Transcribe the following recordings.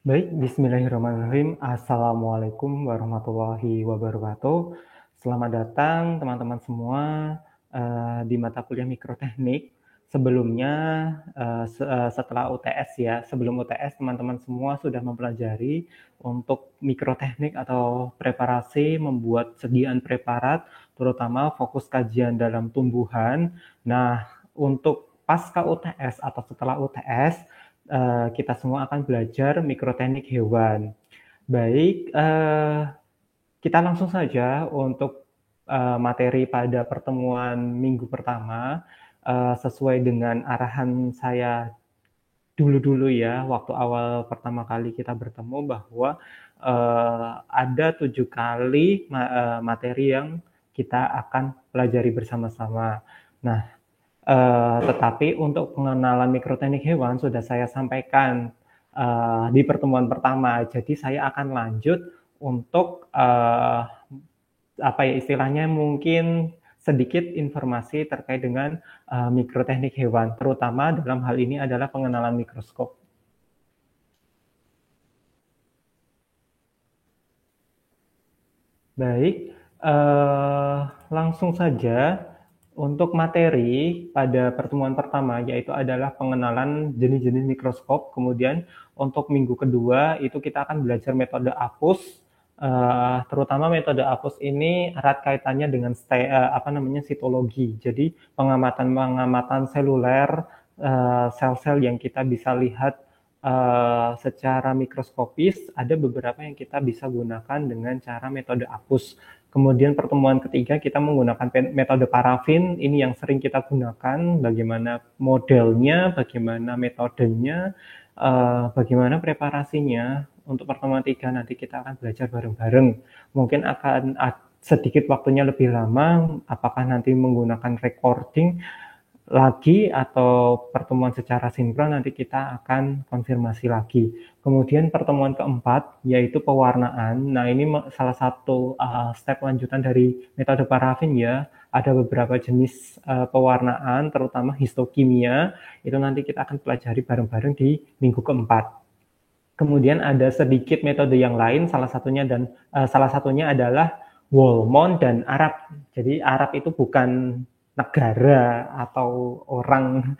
Baik, bismillahirrahmanirrahim. Assalamualaikum warahmatullahi wabarakatuh. Selamat datang teman-teman semua di mata kuliah mikroteknik. Sebelumnya, setelah UTS ya, sebelum UTS teman-teman semua sudah mempelajari untuk mikroteknik atau preparasi membuat sediaan preparat, terutama fokus kajian dalam tumbuhan. Nah, untuk pasca UTS atau setelah UTS, kita semua akan belajar mikroteknik hewan. Baik, kita langsung saja untuk materi pada pertemuan minggu pertama, sesuai dengan arahan saya dulu-dulu ya, waktu awal pertama kali kita bertemu bahwa ada 7 kali materi yang kita akan pelajari bersama-sama. Nah, tetapi untuk pengenalan mikroteknik hewan sudah saya sampaikan di pertemuan pertama. Jadi saya akan lanjut untuk apa ya istilahnya mungkin sedikit informasi terkait dengan mikroteknik hewan, terutama dalam hal ini adalah pengenalan mikroskop. Baik, langsung saja untuk materi pada pertemuan pertama, yaitu adalah pengenalan jenis-jenis mikroskop. Kemudian untuk minggu kedua itu kita akan belajar metode APUS, terutama metode APUS ini erat kaitannya dengan sitologi. Jadi pengamatan seluler, sel-sel yang kita bisa lihat secara mikroskopis, ada beberapa yang kita bisa gunakan dengan cara metode APUS. Kemudian pertemuan ketiga kita menggunakan metode parafin, ini yang sering kita gunakan, bagaimana modelnya, bagaimana metodenya, bagaimana preparasinya. Untuk pertemuan tiga nanti kita akan belajar bareng-bareng. Mungkin akan sedikit waktunya lebih lama, apakah nanti menggunakan recording lagi atau pertemuan secara sinkron nanti kita akan konfirmasi lagi. Kemudian pertemuan keempat yaitu pewarnaan. Nah, ini salah satu step lanjutan dari metode parafin ya. Ada beberapa jenis pewarnaan terutama histokimia. Itu nanti kita akan pelajari bareng-bareng di minggu keempat. Kemudian ada sedikit metode yang lain, salah satunya adalah Wolmon dan Arab. Jadi Arab itu bukan negara atau orang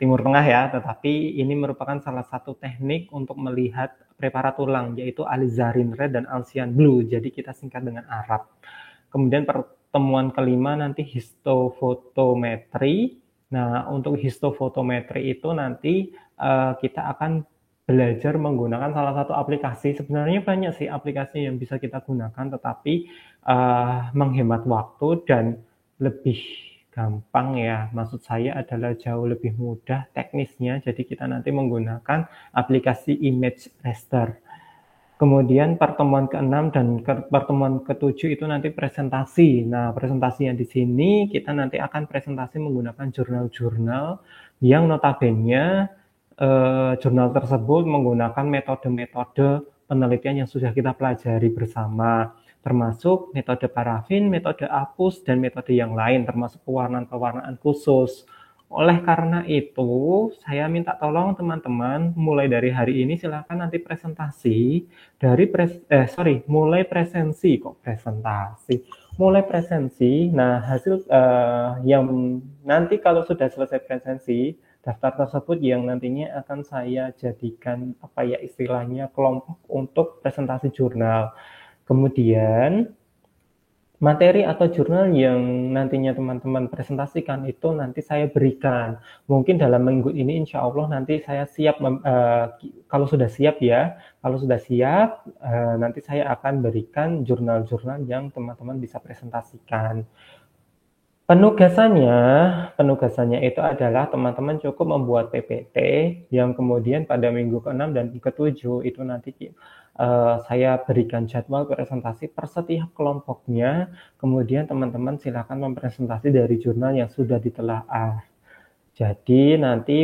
Timur Tengah ya, tetapi ini merupakan salah satu teknik untuk melihat preparat tulang, yaitu alizarin red dan alcian blue. Jadi kita singkat dengan Arab. Kemudian pertemuan kelima nanti histofotometri. Nah, untuk histofotometri itu nanti kita akan belajar menggunakan salah satu aplikasi. Sebenarnya banyak sih aplikasi yang bisa kita gunakan, tetapi menghemat waktu dan lebih gampang ya. Maksud saya adalah jauh lebih mudah teknisnya. Jadi kita nanti menggunakan aplikasi image raster. Kemudian pertemuan ke-6 dan pertemuan ke-7 itu nanti presentasi. Nah, presentasinya di sini kita nanti akan presentasi menggunakan jurnal-jurnal yang notabene jurnal tersebut menggunakan metode-metode penelitian yang sudah kita pelajari bersama, termasuk metode parafin, metode APUS, dan metode yang lain, termasuk pewarnaan-pewarnaan khusus. Oleh karena itu, saya minta tolong teman-teman, mulai dari hari ini silakan nanti presentasi mulai presensi kok presentasi. Mulai presensi. Nah, hasil yang nanti kalau sudah selesai presensi, daftar tersebut yang nantinya akan saya jadikan apa ya istilahnya kelompok untuk presentasi jurnal. Kemudian materi atau jurnal yang nantinya teman-teman presentasikan itu nanti saya berikan. Mungkin dalam minggu ini insya Allah nanti saya siap, kalau sudah siap ya, nanti saya akan berikan jurnal-jurnal yang teman-teman bisa presentasikan. Penugasannya itu adalah teman-teman cukup membuat PPT yang kemudian pada minggu ke-6 dan ke-7 itu nanti saya berikan jadwal presentasi per setiap kelompoknya, kemudian teman-teman silakan mempresentasi dari jurnal yang sudah ditelaah. Jadi nanti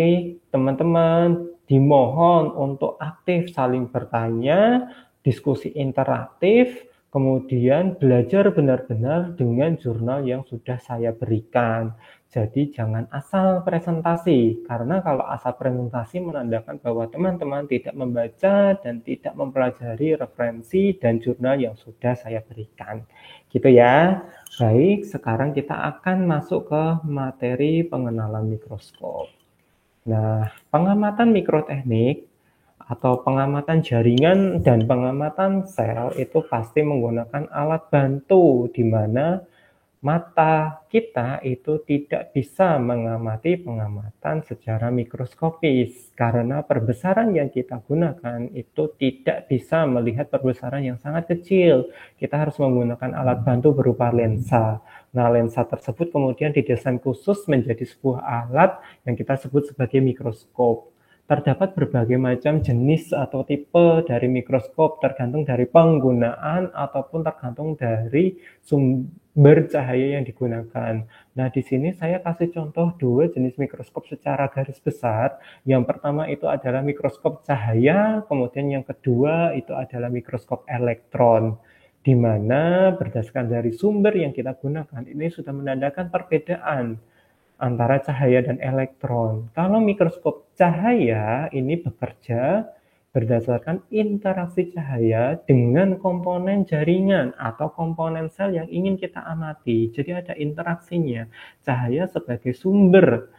teman-teman dimohon untuk aktif saling bertanya, diskusi interaktif, Kemudian belajar benar-benar dengan jurnal yang sudah saya berikan. Jadi jangan asal presentasi, karena kalau asal presentasi menandakan bahwa teman-teman tidak membaca dan tidak mempelajari referensi dan jurnal yang sudah saya berikan. Gitu ya. Baik, sekarang kita akan masuk ke materi pengenalan mikroskop. Nah, pengamatan mikroteknik atau pengamatan jaringan dan pengamatan sel itu pasti menggunakan alat bantu, di mana mata kita itu tidak bisa mengamati pengamatan secara mikroskopis karena perbesaran yang kita gunakan itu tidak bisa melihat perbesaran yang sangat kecil. Kita harus menggunakan alat bantu berupa lensa. Nah, lensa tersebut kemudian didesain khusus menjadi sebuah alat yang kita sebut sebagai mikroskop. Terdapat berbagai macam jenis atau tipe dari mikroskop tergantung dari penggunaan ataupun tergantung dari sumber cahaya yang digunakan. Nah, di sini saya kasih contoh 2 jenis mikroskop secara garis besar. Yang pertama itu adalah mikroskop cahaya, kemudian yang kedua itu adalah mikroskop elektron, di mana berdasarkan dari sumber yang kita gunakan ini sudah menandakan perbedaan antara cahaya dan elektron. Kalau mikroskop cahaya ini bekerja berdasarkan interaksi cahaya dengan komponen jaringan atau komponen sel yang ingin kita amati. Jadi ada interaksinya. Cahaya sebagai sumber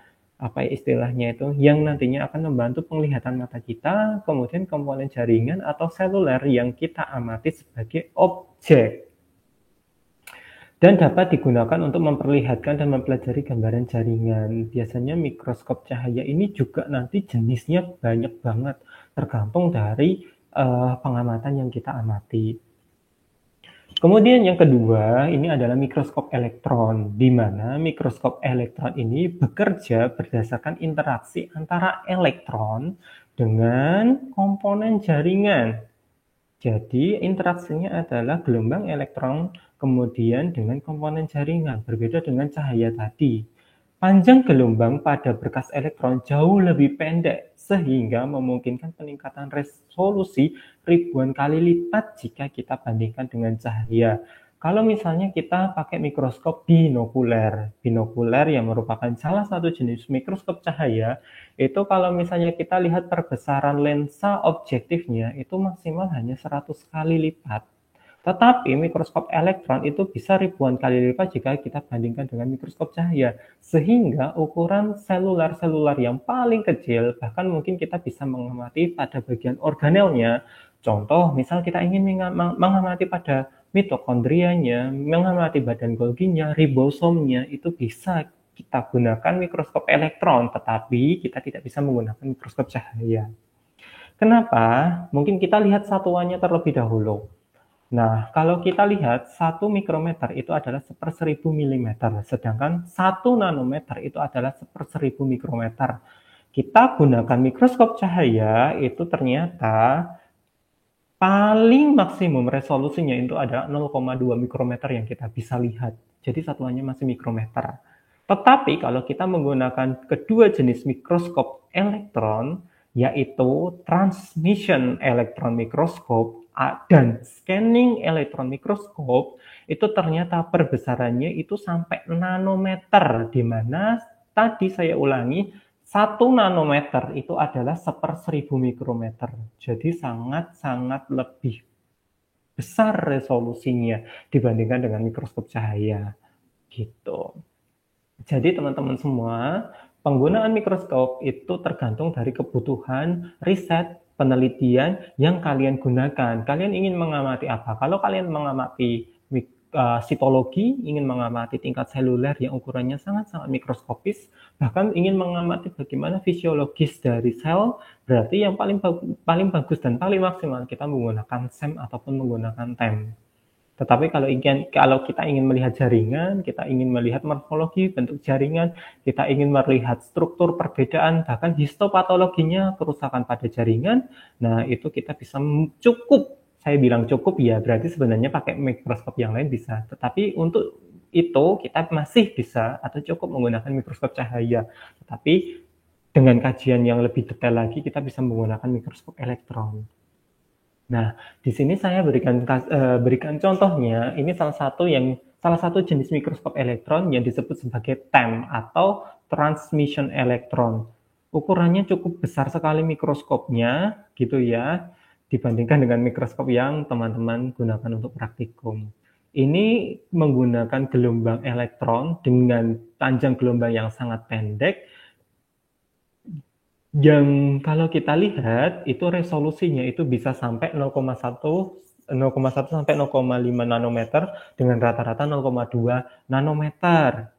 istilahnya itu yang nantinya akan membantu penglihatan mata kita, kemudian komponen jaringan atau seluler yang kita amati sebagai objek. Dan dapat digunakan untuk memperlihatkan dan mempelajari gambaran jaringan. Biasanya mikroskop cahaya ini juga nanti jenisnya banyak banget, tergantung dari pengamatan yang kita amati. Kemudian yang kedua, ini adalah mikroskop elektron, di mana mikroskop elektron ini bekerja berdasarkan interaksi antara elektron dengan komponen jaringan. Jadi interaksinya adalah gelombang elektron kemudian dengan komponen jaringan, berbeda dengan cahaya tadi. Panjang gelombang pada berkas elektron jauh lebih pendek, sehingga memungkinkan peningkatan resolusi ribuan kali lipat jika kita bandingkan dengan cahaya. Kalau misalnya kita pakai mikroskop binokuler yang merupakan salah satu jenis mikroskop cahaya, itu kalau misalnya kita lihat perbesaran lensa objektifnya itu maksimal hanya 100 kali lipat. Tetapi mikroskop elektron itu bisa ribuan kali lipat jika kita bandingkan dengan mikroskop cahaya. Sehingga ukuran selular-selular yang paling kecil, bahkan mungkin kita bisa mengamati pada bagian organelnya. Contoh, misal kita ingin mengamati pada mitokondrianya, mengamati badan Golginya, ribosomnya, itu bisa kita gunakan mikroskop elektron, tetapi kita tidak bisa menggunakan mikroskop cahaya. Kenapa? Mungkin kita lihat satuannya terlebih dahulu. Nah, kalau kita lihat 1 mikrometer itu adalah 1/1000 milimeter, sedangkan 1 nanometer itu adalah 1/1000 mikrometer. Kita gunakan mikroskop cahaya itu ternyata paling maksimum resolusinya itu adalah 0,2 mikrometer yang kita bisa lihat. Jadi satuannya masih mikrometer. Tetapi kalau kita menggunakan kedua jenis mikroskop elektron, yaitu transmission electron microscope dan scanning electron microscope, itu ternyata perbesarannya itu sampai nanometer, di mana tadi saya ulangi, 1 nanometer itu adalah 1/1000 mikrometer. Jadi sangat-sangat lebih besar resolusinya dibandingkan dengan mikroskop cahaya. Gitu. Jadi teman-teman semua, penggunaan mikroskop itu tergantung dari kebutuhan riset, penelitian yang kalian gunakan. Kalian ingin mengamati apa? Kalau kalian mengamati sitologi, ingin mengamati tingkat seluler yang ukurannya sangat-sangat mikroskopis, bahkan ingin mengamati bagaimana fisiologis dari sel, berarti yang paling bagus dan paling maksimal kita menggunakan SEM ataupun menggunakan TEM. Tetapi kalau kita ingin melihat jaringan, kita ingin melihat morfologi bentuk jaringan, kita ingin melihat struktur perbedaan, bahkan histopatologinya, kerusakan pada jaringan, nah itu kita bisa cukup, saya bilang cukup ya, berarti sebenarnya pakai mikroskop yang lain bisa. Tetapi untuk itu kita masih bisa atau cukup menggunakan mikroskop cahaya. Tetapi dengan kajian yang lebih detail lagi, kita bisa menggunakan mikroskop elektron. Nah, di sini saya berikan contohnya, ini salah satu jenis mikroskop elektron yang disebut sebagai TEM atau transmission elektron. Ukurannya cukup besar sekali mikroskopnya, gitu ya, dibandingkan dengan mikroskop yang teman-teman gunakan untuk praktikum. Ini menggunakan gelombang elektron dengan panjang gelombang yang sangat pendek, yang kalau kita lihat itu resolusinya itu bisa sampai 0,1 sampai 0,5 nanometer dengan rata-rata 0,2 nanometer.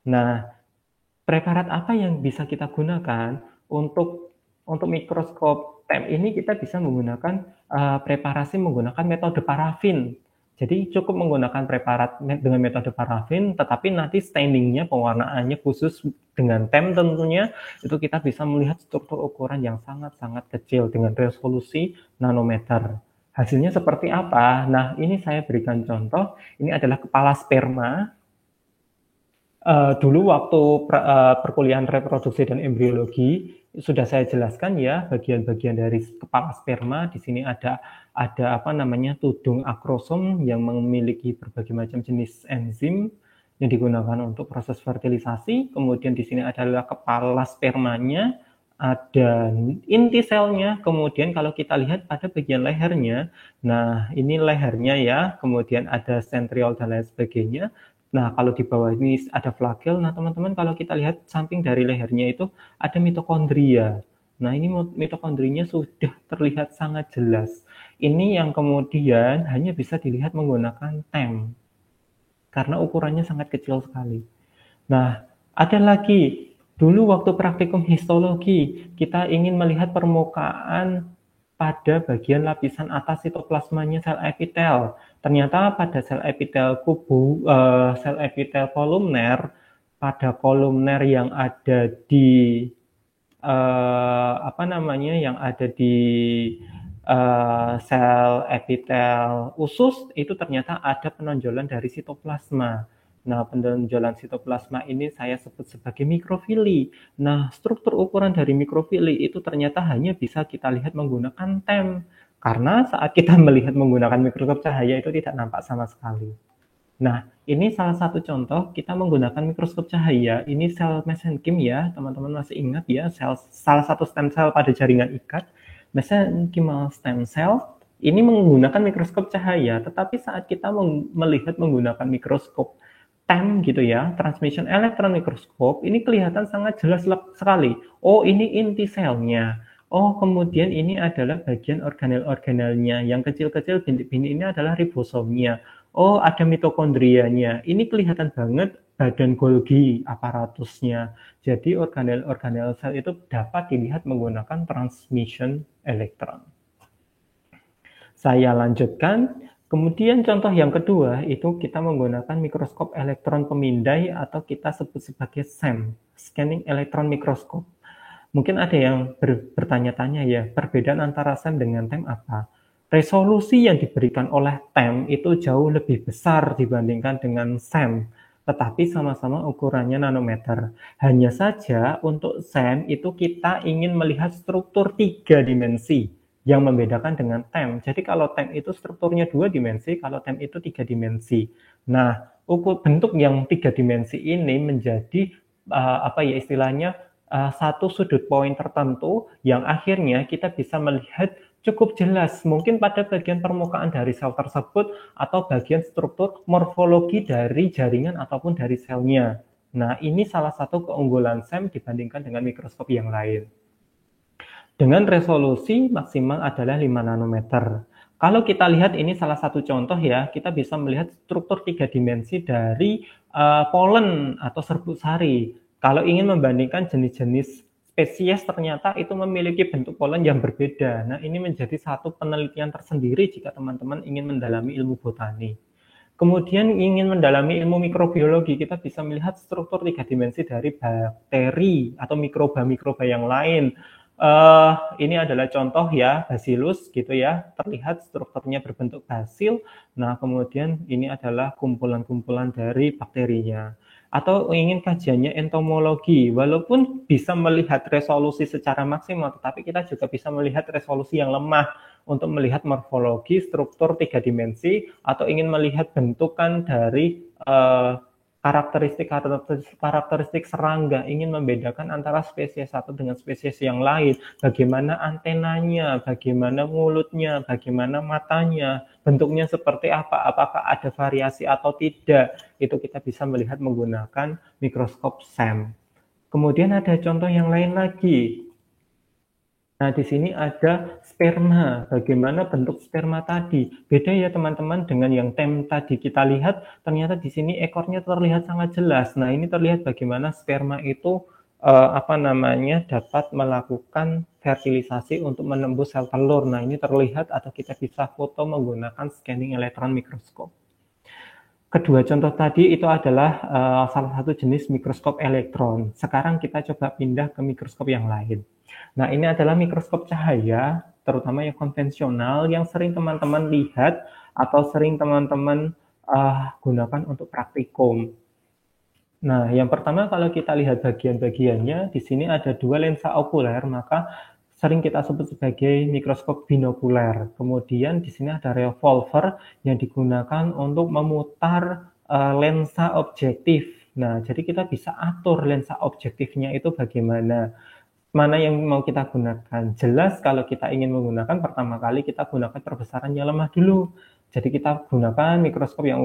Nah, preparat apa yang bisa kita gunakan untuk mikroskop TEM ini? Kita bisa menggunakan preparasi menggunakan metode parafin. Jadi cukup menggunakan preparat dengan metode parafin, tetapi nanti staining-nya, pewarnaannya khusus dengan TEM tentunya, itu kita bisa melihat struktur ukuran yang sangat-sangat kecil dengan resolusi nanometer. Hasilnya seperti apa? Nah, ini saya berikan contoh. Ini adalah kepala sperma. Dulu waktu perkuliahan reproduksi dan embriologi sudah saya jelaskan ya bagian-bagian dari kepala sperma. Di sini ada apa namanya tudung akrosom yang memiliki berbagai macam jenis enzim yang digunakan untuk proses fertilisasi. Kemudian di sini adalah kepala spermanya, ada inti selnya. Kemudian kalau kita lihat pada bagian lehernya, nah ini lehernya ya, kemudian ada sentriol dan lain sebagainya. Nah, kalau di bawah ini ada flagel. Nah, teman-teman kalau kita lihat samping dari lehernya itu ada mitokondria. Nah, ini mitokondrinya sudah terlihat sangat jelas. Ini yang kemudian hanya bisa dilihat menggunakan TEM karena ukurannya sangat kecil sekali. Nah, ada lagi. Dulu waktu praktikum histologi, kita ingin melihat permukaan pada bagian lapisan atas sitoplasmanya sel epitel. Ternyata pada sel epitel sel epitel kolumner, pada kolumner yang ada di yang ada di sel epitel usus itu ternyata ada penonjolan dari sitoplasma. Nah, penonjolan sitoplasma ini saya sebut sebagai mikrofili. Nah, struktur ukuran dari mikrofili itu ternyata hanya bisa kita lihat menggunakan TEM. Karena saat kita melihat menggunakan mikroskop cahaya itu tidak nampak sama sekali. Nah, ini salah satu contoh kita menggunakan mikroskop cahaya. Ini sel mesenkim ya, teman-teman masih ingat ya, salah satu stem cell pada jaringan ikat. Mesenchymal stem cell ini menggunakan mikroskop cahaya, tetapi saat kita melihat menggunakan mikroskop TEM gitu ya, transmission electron microscope, ini kelihatan sangat jelas sekali. Oh, ini inti selnya. Oh, kemudian ini adalah bagian organel-organelnya. Yang kecil-kecil bintik-bintik ini adalah ribosomnya. Oh, ada mitokondrianya. Ini kelihatan banget badan Golgi aparatusnya. Jadi organel-organel sel itu dapat dilihat menggunakan transmission elektron. Saya lanjutkan. Kemudian contoh yang kedua itu kita menggunakan mikroskop elektron pemindai atau kita sebut sebagai SEM, Scanning Electron Microscope. Mungkin ada yang bertanya-tanya ya, perbedaan antara SEM dengan TEM apa? Resolusi yang diberikan oleh TEM itu jauh lebih besar dibandingkan dengan SEM, tetapi sama-sama ukurannya nanometer. Hanya saja untuk SEM itu kita ingin melihat struktur 3 dimensi yang membedakan dengan TEM. Jadi kalau TEM itu strukturnya 2 dimensi, kalau TEM itu 3 dimensi. Nah, bentuk yang 3 dimensi ini menjadi istilahnya satu sudut poin tertentu yang akhirnya kita bisa melihat cukup jelas mungkin pada bagian permukaan dari sel tersebut atau bagian struktur morfologi dari jaringan ataupun dari selnya. Nah, ini salah satu keunggulan SEM dibandingkan dengan mikroskop yang lain. Dengan resolusi maksimal adalah 5 nanometer. Kalau kita lihat ini salah satu contoh ya, kita bisa melihat struktur 3 dimensi dari polen atau serbuk sari. Kalau ingin membandingkan jenis-jenis spesies ternyata itu memiliki bentuk polen yang berbeda. Nah, ini menjadi satu penelitian tersendiri jika teman-teman ingin mendalami ilmu botani. Kemudian ingin mendalami ilmu mikrobiologi, kita bisa melihat struktur 3 dimensi dari bakteri atau mikroba-mikroba yang lain. Ini adalah contoh ya, Bacillus gitu ya, terlihat strukturnya berbentuk basil. Nah, kemudian ini adalah kumpulan-kumpulan dari bakterinya. Atau ingin kajiannya entomologi, walaupun bisa melihat resolusi secara maksimal, tetapi kita juga bisa melihat resolusi yang lemah. untuk melihat morfologi, struktur 3 dimensi, atau ingin melihat bentukan dari karakteristik serangga, ingin membedakan antara spesies satu dengan spesies yang lain, bagaimana antenanya, bagaimana mulutnya, bagaimana matanya, bentuknya seperti apa, apakah ada variasi atau tidak, itu kita bisa melihat menggunakan mikroskop SEM. Kemudian ada contoh yang lain lagi. Nah, di sini ada sperma. Bagaimana bentuk sperma tadi? Beda ya teman-teman dengan yang TEM tadi kita lihat, ternyata di sini ekornya terlihat sangat jelas. Nah, ini terlihat bagaimana sperma itu dapat melakukan fertilisasi untuk menembus sel telur. Nah, ini terlihat atau kita bisa foto menggunakan scanning electron microscope. Kedua contoh tadi itu adalah salah satu jenis mikroskop elektron. Sekarang kita coba pindah ke mikroskop yang lain. Nah, ini adalah mikroskop cahaya, terutama yang konvensional, yang sering teman-teman lihat atau sering teman-teman gunakan untuk praktikum. Nah, yang pertama kalau kita lihat bagian-bagiannya, di sini ada 2 lensa okuler, maka sering kita sebut sebagai mikroskop binokuler. Kemudian di sini ada revolver yang digunakan untuk memutar lensa objektif. Nah, jadi kita bisa atur lensa objektifnya itu bagaimana. Mana yang mau kita gunakan. Jelas kalau kita ingin menggunakan, pertama kali kita gunakan perbesaran yang lemah dulu. Jadi kita gunakan mikroskop yang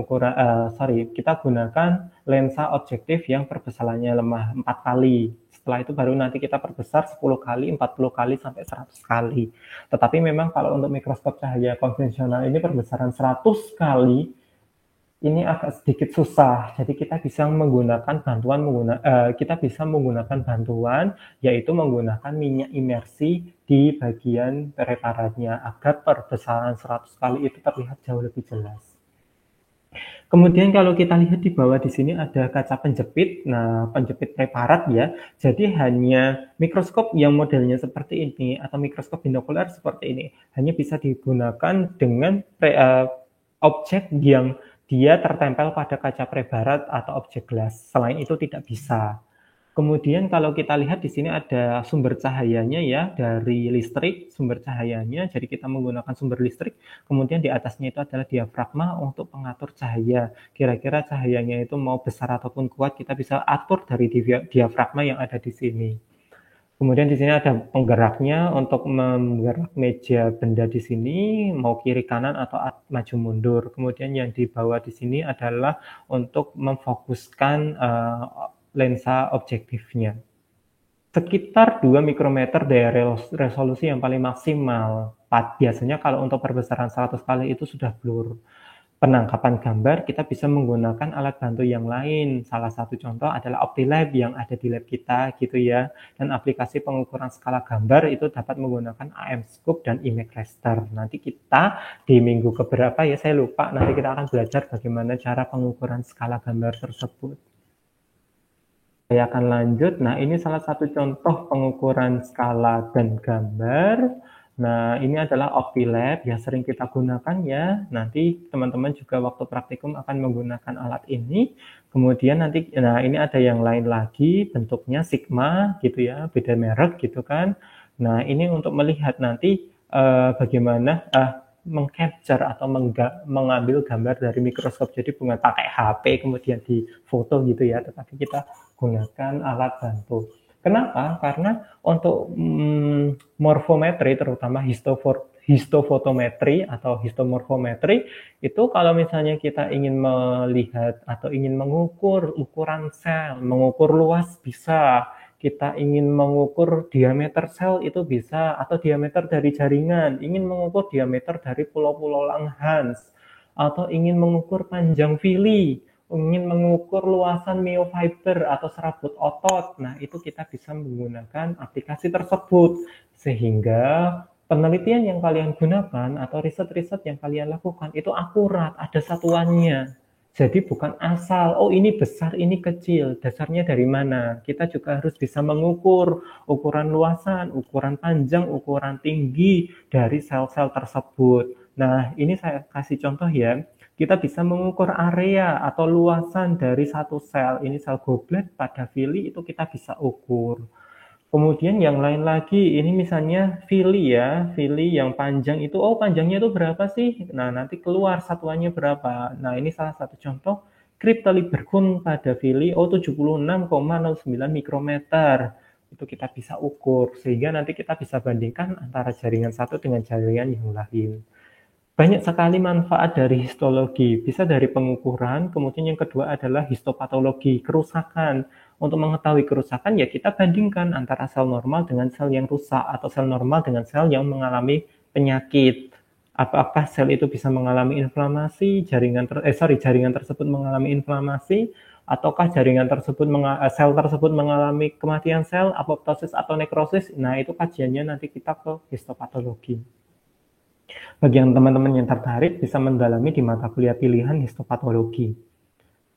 kita gunakan lensa objektif yang perbesarannya lemah 4 kali. Setelah itu baru nanti kita perbesar 10 kali, 40 kali, sampai 100 kali. Tetapi memang kalau untuk mikroskop cahaya konvensional ini perbesaran 100 kali, ini agak sedikit susah. Jadi kita bisa menggunakan bantuan yaitu menggunakan minyak imersi di bagian preparatnya agar perbesaran 100 kali itu terlihat jauh lebih jelas. Kemudian kalau kita lihat di bawah di sini ada kaca penjepit. Nah, penjepit preparat ya. Jadi hanya mikroskop yang modelnya seperti ini atau mikroskop binokuler seperti ini hanya bisa digunakan dengan objek yang dia tertempel pada kaca prebarat atau objek gelas. Selain itu tidak bisa. Kemudian kalau kita lihat di sini ada sumber cahayanya ya, dari listrik sumber cahayanya. Jadi kita menggunakan sumber listrik. Kemudian di atasnya itu adalah diafragma untuk pengatur cahaya. Kira-kira cahayanya itu mau besar ataupun kuat, kita bisa atur dari diafragma yang ada di sini. Kemudian di sini ada penggeraknya untuk menggerak meja benda di sini, mau kiri kanan atau maju mundur. Kemudian yang di bawah di sini adalah untuk memfokuskan lensa objektifnya. Sekitar 2 mikrometer dari resolusi yang paling maksimal. Biasanya kalau untuk perbesaran 100 kali itu sudah blur. Penangkapan gambar kita bisa menggunakan alat bantu yang lain. Salah satu contoh adalah OptiLab yang ada di lab kita gitu ya. Dan aplikasi pengukuran skala gambar itu dapat menggunakan AMscope dan Image Raster. Nanti kita di minggu keberapa ya saya lupa, nanti kita akan belajar bagaimana cara pengukuran skala gambar tersebut. Saya akan lanjut. Nah, ini salah satu contoh pengukuran skala dan gambar. Nah, ini adalah OptiLab yang sering kita gunakan ya. Nanti teman-teman juga waktu praktikum akan menggunakan alat ini. Kemudian nanti, nah ini ada yang lain lagi, bentuknya Sigma gitu ya, beda merek gitu kan. Nah, ini untuk melihat nanti bagaimana mengcapture atau mengambil gambar dari mikroskop. Jadi bukan pakai HP kemudian di foto gitu ya, tetapi kita gunakan alat bantu. Kenapa? Karena untuk morfometri, terutama histofotometri atau histomorfometri, itu kalau misalnya kita ingin melihat atau ingin mengukur ukuran sel, mengukur luas bisa, kita ingin mengukur diameter sel itu bisa, atau diameter dari jaringan, ingin mengukur diameter dari pulau-pulau Langhans, atau ingin mengukur panjang vili, ingin mengukur luasan myofiber atau serabut otot. Nah, itu kita bisa menggunakan aplikasi tersebut. Sehingga penelitian yang kalian gunakan atau riset-riset yang kalian lakukan itu akurat, ada satuannya. Jadi bukan asal, oh ini besar, ini kecil, dasarnya dari mana. Kita juga harus bisa mengukur ukuran luasan, ukuran panjang, ukuran tinggi dari sel-sel tersebut. Nah, ini saya kasih contoh ya. Kita bisa mengukur area atau luasan dari satu sel. Ini sel goblet pada vili itu kita bisa ukur. Kemudian yang lain lagi, ini misalnya Fili ya, Fili yang panjang itu, oh panjangnya itu berapa sih? Nah, nanti keluar satuannya berapa. Nah, ini salah satu contoh Kryptoliberkun pada Fili, oh 76,09 mikrometer. Itu kita bisa ukur, sehingga nanti kita bisa bandingkan antara jaringan satu dengan jaringan yang lain. Banyak sekali manfaat dari histologi, bisa dari pengukuran, kemudian yang kedua adalah histopatologi, kerusakan. Untuk mengetahui kerusakan, ya kita bandingkan antara sel normal dengan sel yang rusak, atau sel normal dengan sel yang mengalami penyakit. Apakah sel itu bisa mengalami inflamasi, jaringan tersebut mengalami inflamasi, ataukah sel tersebut mengalami kematian sel, apoptosis atau nekrosis. Nah, itu kajiannya nanti kita ke histopatologi. Bagi yang teman-teman yang tertarik bisa mendalami di mata kuliah pilihan histopatologi.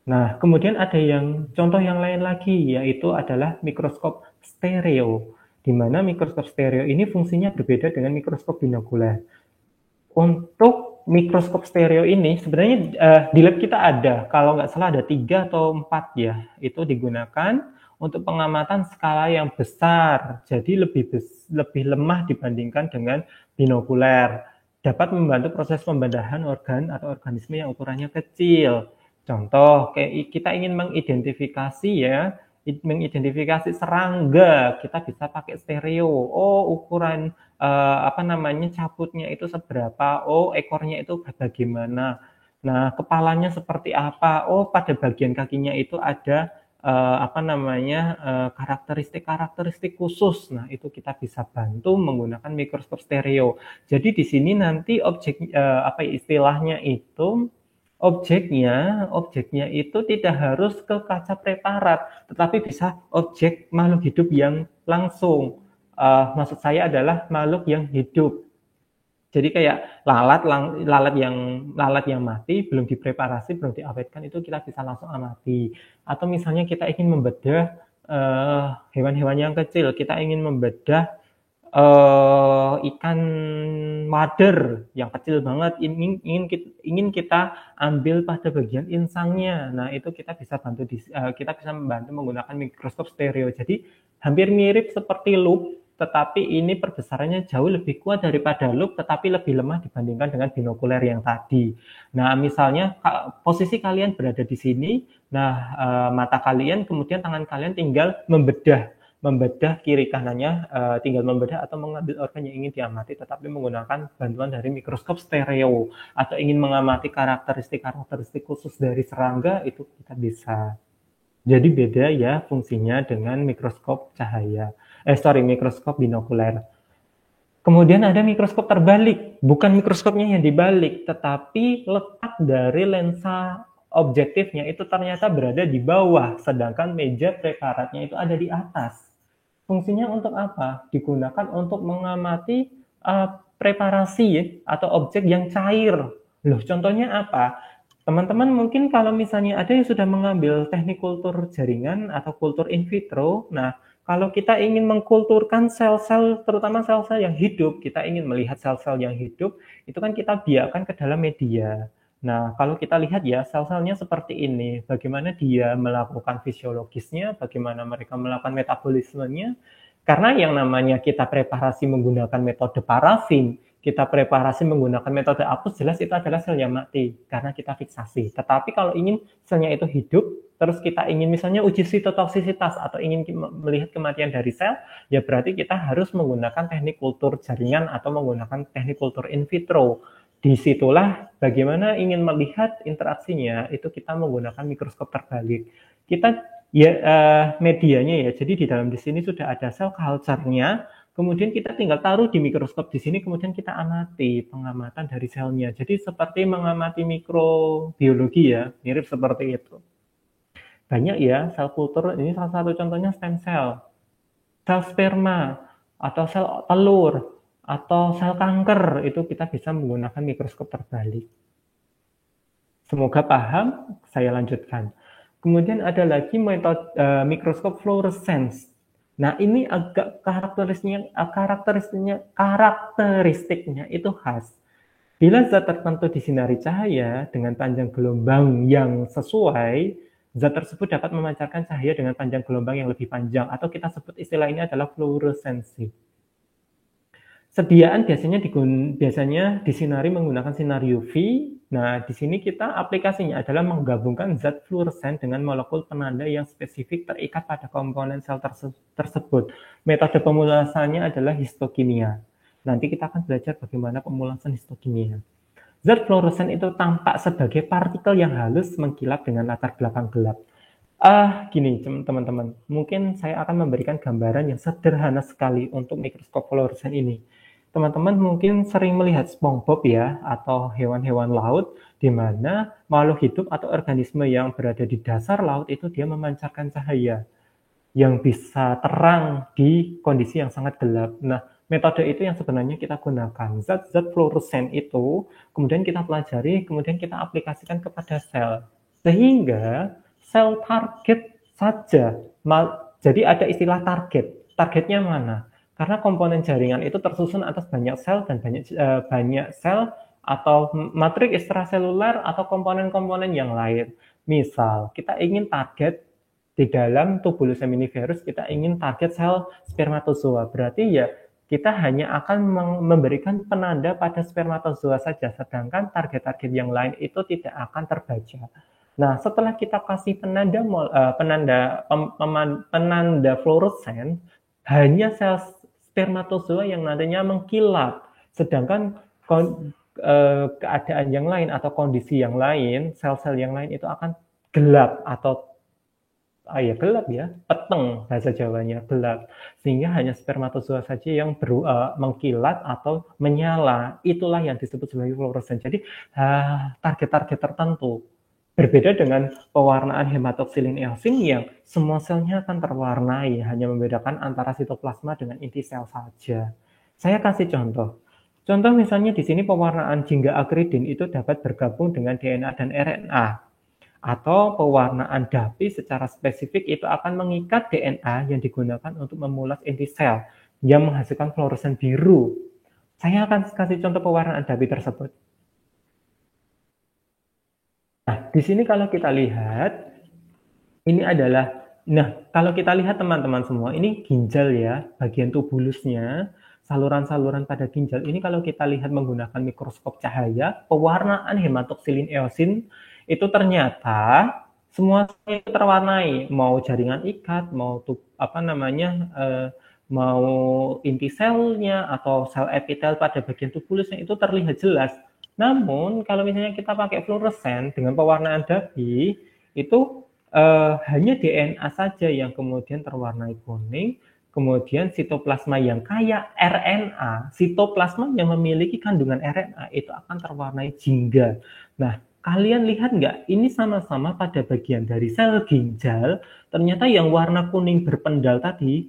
Nah, kemudian ada yang contoh yang lain lagi, yaitu adalah mikroskop stereo, di mana mikroskop stereo ini fungsinya berbeda dengan mikroskop binokuler. Untuk mikroskop stereo ini sebenarnya di lab kita ada, kalau nggak salah ada 3 atau 4 ya, itu digunakan untuk pengamatan skala yang besar, jadi lebih lemah dibandingkan dengan binokuler. Dapat membantu proses pembedahan organ atau organisme yang ukurannya kecil. Contoh, kayak kita ingin mengidentifikasi serangga, kita bisa pakai stereo. Oh, ukuran cabutnya itu seberapa? Oh, ekornya itu bagaimana? Nah, kepalanya seperti apa? Oh, pada bagian kakinya itu ada karakteristik khusus. Nah, itu kita bisa bantu menggunakan mikroskop stereo. Jadi di sini nanti istilahnya itu objeknya itu tidak harus ke kaca preparat, tetapi bisa objek makhluk hidup yang langsung. Maksud saya adalah makhluk yang hidup. Jadi kayak lalat yang mati belum dipreparasi, belum diawetkan, itu kita bisa langsung amati. Atau misalnya kita ingin membedah hewan-hewan yang kecil, kita ingin membedah ikan wader yang kecil banget, ingin kita ambil pada bagian insangnya. Nah, itu kita bisa membantu menggunakan mikroskop stereo. Jadi hampir mirip seperti loop, tetapi ini perbesarannya jauh lebih kuat daripada loop, tetapi lebih lemah dibandingkan dengan binokuler yang tadi. Nah, misalnya posisi kalian berada di sini, nah mata kalian, kemudian tangan kalian tinggal membedah kiri kanannya, tinggal membedah atau mengambil organ yang ingin diamati, tetapi menggunakan bantuan dari mikroskop stereo, atau ingin mengamati karakteristik khusus dari serangga, itu kita bisa. Jadi beda ya fungsinya dengan mikroskop mikroskop binokuler. Kemudian ada mikroskop terbalik, bukan mikroskopnya yang dibalik, tetapi letak dari lensa objektifnya itu ternyata berada di bawah, sedangkan meja preparatnya itu ada di atas. Fungsinya untuk apa? Digunakan untuk mengamati preparasi atau objek yang cair. Loh, contohnya apa? Teman-teman mungkin kalau misalnya ada yang sudah mengambil teknik kultur jaringan atau kultur in vitro, nah kalau kita ingin mengkulturkan sel-sel, terutama sel-sel yang hidup, kita ingin melihat sel-sel yang hidup, itu kan kita biarkan ke dalam media. Nah, kalau kita lihat ya, sel-selnya seperti ini, bagaimana dia melakukan fisiologisnya, bagaimana mereka melakukan metabolismenya, karena yang namanya kita preparasi menggunakan metode parafin, kita preparasi menggunakan metode apus, jelas itu adalah sel yang mati, karena kita fiksasi. Tetapi kalau ingin selnya itu hidup, terus kita ingin misalnya uji sitotoksisitas, atau ingin melihat kematian dari sel, ya berarti kita harus menggunakan teknik kultur jaringan, atau menggunakan teknik kultur in vitro. Disitulah bagaimana ingin melihat interaksinya, itu kita menggunakan mikroskop terbalik. Kita medianya ya, jadi di sini sudah ada sel culture-nya, kemudian kita tinggal taruh di mikroskop di sini, kemudian kita amati pengamatan dari selnya. Jadi seperti mengamati mikrobiologi ya, mirip seperti itu. Banyak ya sel kultur, ini salah satu contohnya stem cell, sel sperma, atau sel telur, atau sel kanker, itu kita bisa menggunakan mikroskop terbalik. Semoga paham, saya lanjutkan. Kemudian ada lagi metode mikroskop fluorescence. Nah, ini agak karakteristiknya itu khas. Bila zat tertentu disinari cahaya dengan panjang gelombang yang sesuai, Zat tersebut dapat memancarkan cahaya dengan panjang gelombang yang lebih panjang, atau kita sebut istilah ini adalah fluoresensi. Sediaan biasanya disinari menggunakan sinar UV. Nah, di sini kita aplikasinya adalah menggabungkan zat fluoresen dengan molekul penanda yang spesifik terikat pada komponen sel tersebut. Metode pemulasannya adalah histokimia. Nanti kita akan belajar bagaimana pemulasan histokimia. Zat fluoresen itu tampak sebagai partikel yang halus mengkilap dengan latar belakang gelap. Gini teman-teman, mungkin saya akan memberikan gambaran yang sederhana sekali untuk mikroskop fluoresen ini. Teman-teman mungkin sering melihat SpongeBob ya, atau hewan-hewan laut, di mana makhluk hidup atau organisme yang berada di dasar laut itu dia memancarkan cahaya yang bisa terang di kondisi yang sangat gelap. Nah, metode itu yang sebenarnya kita gunakan. Zat-zat fluoresen itu kemudian kita pelajari, kemudian kita aplikasikan kepada sel. Sehingga sel target saja. Jadi ada istilah target. Targetnya mana? Karena komponen jaringan itu tersusun atas banyak sel dan banyak sel atau matriks ekstraseluler atau komponen-komponen yang lain. Misal, kita ingin target di dalam tubulus seminiferus, kita ingin target sel spermatozoa. Berarti ya kita hanya akan memberikan penanda pada spermatozoa saja, sedangkan target-target yang lain itu tidak akan terbaca. Nah, setelah kita kasih penanda fluoresen, hanya sel spermatozoa yang nantinya mengkilap, sedangkan keadaan yang lain atau kondisi yang lain, sel-sel yang lain itu akan gelap atau gelap ya, peteng bahasa Jawanya, gelap. Sehingga hanya spermatozoa saja yang mengkilat atau menyala. Itulah yang disebut sebagai fluoresen. Jadi target-target tertentu. Berbeda dengan pewarnaan hematoksilin eosin yang semua selnya akan terwarnai, hanya membedakan antara sitoplasma dengan inti sel saja. Saya kasih contoh. Contoh misalnya di sini pewarnaan jingga akridin itu dapat bergabung dengan DNA dan RNA. Atau pewarnaan DAPI secara spesifik itu akan mengikat DNA yang digunakan untuk memulas inti sel yang menghasilkan fluoresen biru. Saya akan kasih contoh pewarnaan DAPI tersebut. Nah, di sini kalau kita lihat, ini adalah, kalau kita lihat teman-teman semua, ini ginjal ya, bagian tubulusnya, saluran-saluran pada ginjal. Ini kalau kita lihat menggunakan mikroskop cahaya, pewarnaan hematoksilin eosin, itu ternyata semua itu terwarnai, mau jaringan ikat, mau mau inti selnya atau sel epitel pada bagian tubulusnya itu terlihat jelas. Namun kalau misalnya kita pakai fluoresen dengan pewarnaan DAPI itu hanya DNA saja yang kemudian terwarnai kuning, kemudian sitoplasma yang kaya RNA, sitoplasma yang memiliki kandungan RNA itu akan terwarnai jingga. Nah, kalian lihat nggak? Ini sama-sama pada bagian dari sel ginjal. Ternyata yang warna kuning berpendal tadi,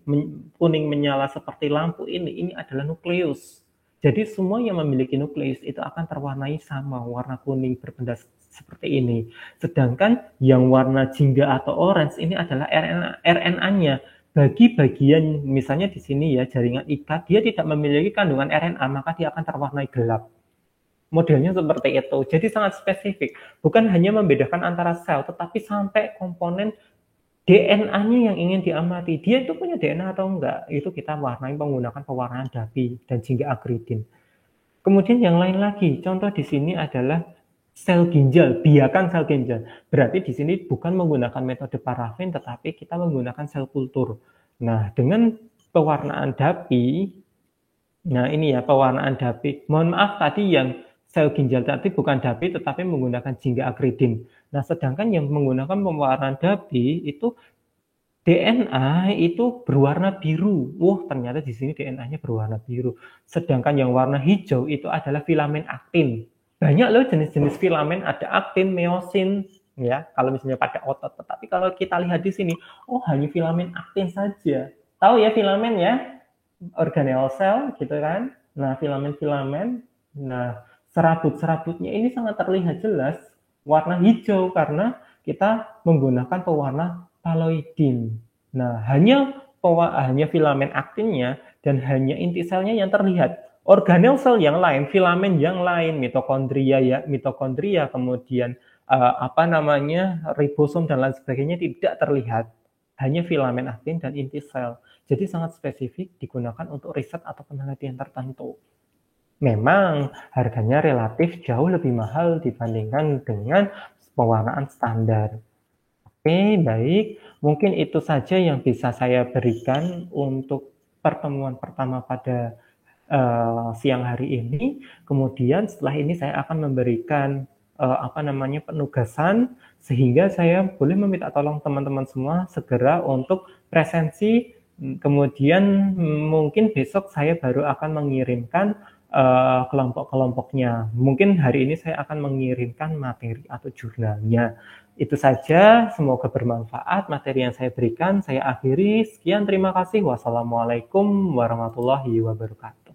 kuning menyala seperti lampu ini adalah nukleus. Jadi semua yang memiliki nukleus itu akan terwarnai sama, warna kuning berpendal seperti ini. Sedangkan yang warna jingga atau orange ini adalah RNA-nya. Bagi bagian, misalnya di sini ya, jaringan ikat, dia tidak memiliki kandungan RNA, maka dia akan terwarnai gelap. Modelnya seperti itu. Jadi sangat spesifik. Bukan hanya membedakan antara sel, tetapi sampai komponen DNA-nya yang ingin diamati. Dia itu punya DNA atau enggak? Itu kita warnai menggunakan pewarnaan DAPI dan jingga akridin. Kemudian yang lain lagi, contoh di sini adalah sel ginjal, biakan sel ginjal. Berarti di sini bukan menggunakan metode parafin, tetapi kita menggunakan sel kultur. Nah, dengan pewarnaan DAPI, nah ini ya pewarnaan DAPI. Mohon maaf tadi yang sel ginjal tadi bukan DAPI, tetapi menggunakan jingga akridin. Nah, sedangkan yang menggunakan pewarnaan DAPI itu DNA itu berwarna biru. Ternyata di sini DNA-nya berwarna biru. Sedangkan yang warna hijau itu adalah filamen aktin. Banyak loh jenis-jenis filamen, ada aktin, miosin, ya. Kalau misalnya pada otot. Tetapi kalau kita lihat di sini, hanya filamen aktin saja. Tahu ya filamen ya? Organel sel gitu kan. Nah, filamen-filamen. Nah, serabut-serabutnya ini sangat terlihat jelas warna hijau karena kita menggunakan pewarna paloidin. Nah, hanya filamen aktinnya dan hanya inti selnya yang terlihat. Organel sel yang lain, filamen yang lain, mitokondria, kemudian ribosom dan lain sebagainya tidak terlihat, hanya filamen aktin dan inti sel. Jadi sangat spesifik digunakan untuk riset atau penelitian tertentu. Memang harganya relatif jauh lebih mahal dibandingkan dengan pewarnaan standar. Oke, baik. Mungkin itu saja yang bisa saya berikan untuk pertemuan pertama pada siang hari ini. Kemudian setelah ini saya akan memberikan penugasan sehingga saya boleh meminta tolong teman-teman semua segera untuk presensi. Kemudian mungkin besok saya baru akan mengirimkan kelompok-kelompoknya. Mungkin hari ini saya akan mengirimkan materi atau jurnalnya. Itu saja, semoga bermanfaat materi yang saya berikan. Saya akhiri, sekian terima kasih. Wassalamualaikum warahmatullahi wabarakatuh.